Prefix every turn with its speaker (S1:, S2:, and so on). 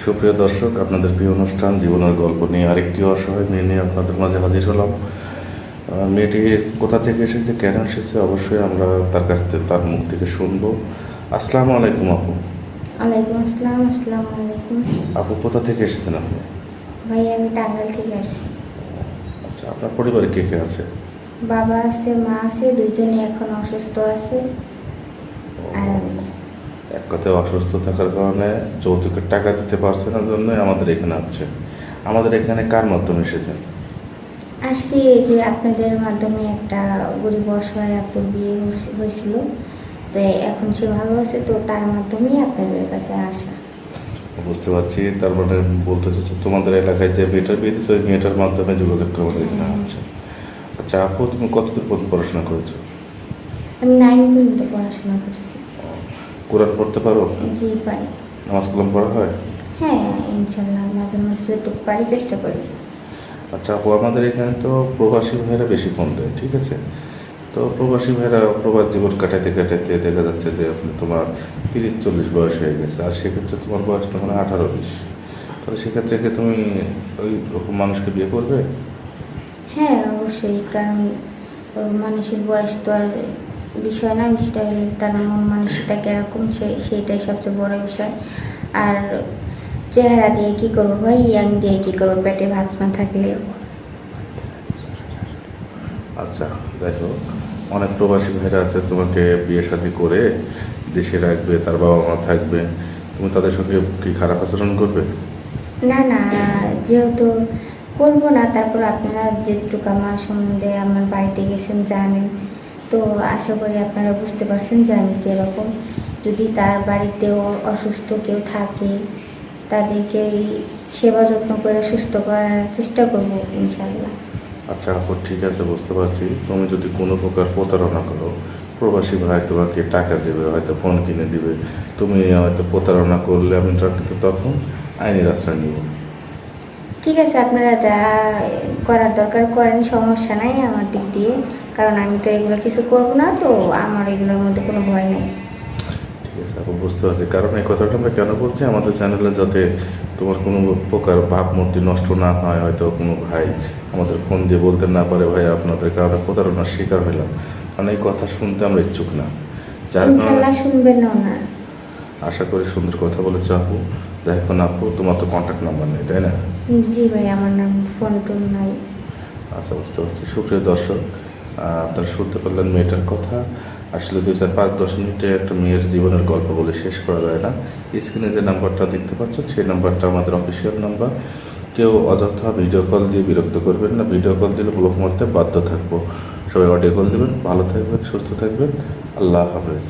S1: সুপ্রিয় দর্শক, আপনাদের প্রিয় অনুষ্ঠান জীবনের গল্প নিয়ে আরেকটি অসহায় মেয়ে নিয়ে আপনাদের মাঝে হাজির হলাম। মেয়েটি কোথা থেকে এসেছে, কেন এসেছে, অবশ্যই আমরা তার কাছ থেকে তার মুখ থেকে শুনবো। আসসালামু আলাইকুম আপু।
S2: ওয়ালাইকুম আসসালাম। আসসালামু আলাইকুম।
S1: আপু কোথা থেকে এসেছেন আপনি?
S2: ভাই আমি টাঙ্গাইল থেকে আসছি।
S1: আচ্ছা, আপনার পরিবারে কে কে আছে?
S2: বাবা আছে, মা আছে, দুইজনই এখন অসুস্থ আছে। আর আমি।
S1: এক কথায় অসুস্থ থাকার কারণে যৌতুকের টাকা দিতে পারছে না জন্য আমাদের এখানে আছে। আমাদের এখানে কার মাধ্যমে এসেছেন?
S2: আসছি এই যে আপনাদের মাধ্যমে একটা গরিব অসহায় আপুর বিয়ে হয়েছিল, তো এখন সে ভালো আছে, তো তার মাধ্যমেই আপনাদের কাছে আসা।
S1: বুঝতে পারছি, তার মানে বলতে চাচ্ছি তোমাদের এলাকায় যে মেয়েটার বিয়ে দিচ্ছে ওই মেয়েটার মাধ্যমে যোগাযোগ করে আমাদের এখানে হচ্ছে। আচ্ছা আপু, তুমি কতদূর পর্যন্ত পড়াশোনা করেছো?
S2: আমি 9 পর্যন্ত পড়াশোনা করছি।
S1: কোরআন পড়তে পারো?
S2: জি পারি।
S1: নামাজ কালাম পড়া হয়?
S2: হ্যাঁ, ইনশাল্লাহ মাঝে মাঝে যতটুকু পারি চেষ্টা করি।
S1: আচ্ছা আপু, আমাদের এখানে তো প্রবাসী ভাইরা বেশি ফোন দেয়, ঠিক আছে? তো প্রবাসী ভাইরা প্রবাস জীবন কাটাতে কাটাতে দেখা যাচ্ছে যে তোমার 30-40 বয়স হয়ে গেছে, আর সেক্ষেত্রে তোমার বয়স তখন 18-20। তাহলে সেক্ষেত্রে কি তুমি ওই রকম মানুষকে বিয়ে করবে?
S2: হ্যাঁ অবশ্যই, কারণ মানুষের বয়স তো আর বিষয় না, বিষয়টা হলো তার মন মানসিকতা কীরকম সেইটাই সবচেয়ে বড় বিষয়। আর চেহারা দিয়ে কী করবো ভাই, ইয়াং দিয়ে কী করবো, পেটে ভাত না থাকলে।
S1: আচ্ছা, যাই হোক, অনেক প্রবাসী ভাইরা আছে তোমাকে বিয়ে শাদী করে দেশে রাখবে, তার বাবা মা থাকবে, তুমি তাদের সঙ্গে কি খারাপ আচরণ করবে?
S2: না না, যেহেতু করবো না, তারপর আপনারা যেটুকু আমার সম্বন্ধে আমার বাড়িতে গেছেন জানেন, তো আশা করি আপনারা বুঝতে পারছেন যে আমি কীরকম। যদি তার বাড়িতেও অসুস্থ কেউ থাকে, তাদেরকে সেবা যত্ন করে সুস্থ করার চেষ্টা করব ইনশাল্লাহ।
S1: আচ্ছা আপু, ঠিক আছে, বুঝতে পারছি। তুমি যদি কোনো প্রকার প্রতারণা করো, প্রবাসী ভাই তোমাকে টাকা দেবে, হয়তো ফোন কিনে দিবে, তুমি হয়তো প্রতারণা করলে আমি কিন্তু তখন আইনের আশ্রয় নিব।
S2: ঠিক আছে, আপনারা যা করার দরকার করেন, সমস্যা নাই আমার দিক দিয়ে, কারণ আমি তো এগুলো কিছু করব না, তো আমার এগুলোর মধ্যে কোনো ভয় নেই।
S1: ঠিক আছে আপু, বুঝতে পারছি। কারণ এই কথাটা আমরা কেন বলছি, আমাদের চ্যানেলে যাতে তোমার কোনো প্রকার ভাবমূর্তি নষ্ট না হয়, হয়তো কোনো ভাই আমাদের ফোন দিয়ে বলতে না পারে ভাই আপনাদের কারণে প্রতারণার শিকার হলাম, কারণ এই কথা শুনতে আমরা ইচ্ছুক না। যার
S2: ইনশাল্লাহ শুনবেন না ওনার।
S1: আশা করি সুন্দর কথা বলেছ আপু। যাই হোক আপু, তোমার তো কন্ট্যাক্ট নাম্বার নেই, তাই না?
S2: জি ভাই, আমার নাম ফোন টোন নাই।
S1: আচ্ছা, বুঝতে পারছি। সুপ্রিয় দর্শক, আপনারা শুনতে পারলেন মেয়েটার কথা। আসলে 2-4-5-10 মিনিটে একটা মেয়ের জীবনের গল্প বলে শেষ করা যায় না। স্ক্রিনে যে নাম্বারটা দেখতে পাচ্ছেন সেই নাম্বারটা আমাদের অফিসিয়াল নাম্বার। কেউ অযথা ভিডিও কল দিয়ে বিরক্ত করবেন না, ভিডিও কল দিলে ব্লক মারতে বাধ্য থাকবো। সবাই অডিও কল দেবেন। ভালো থাকবেন, সুস্থ থাকবেন। আল্লাহ হাফেজ।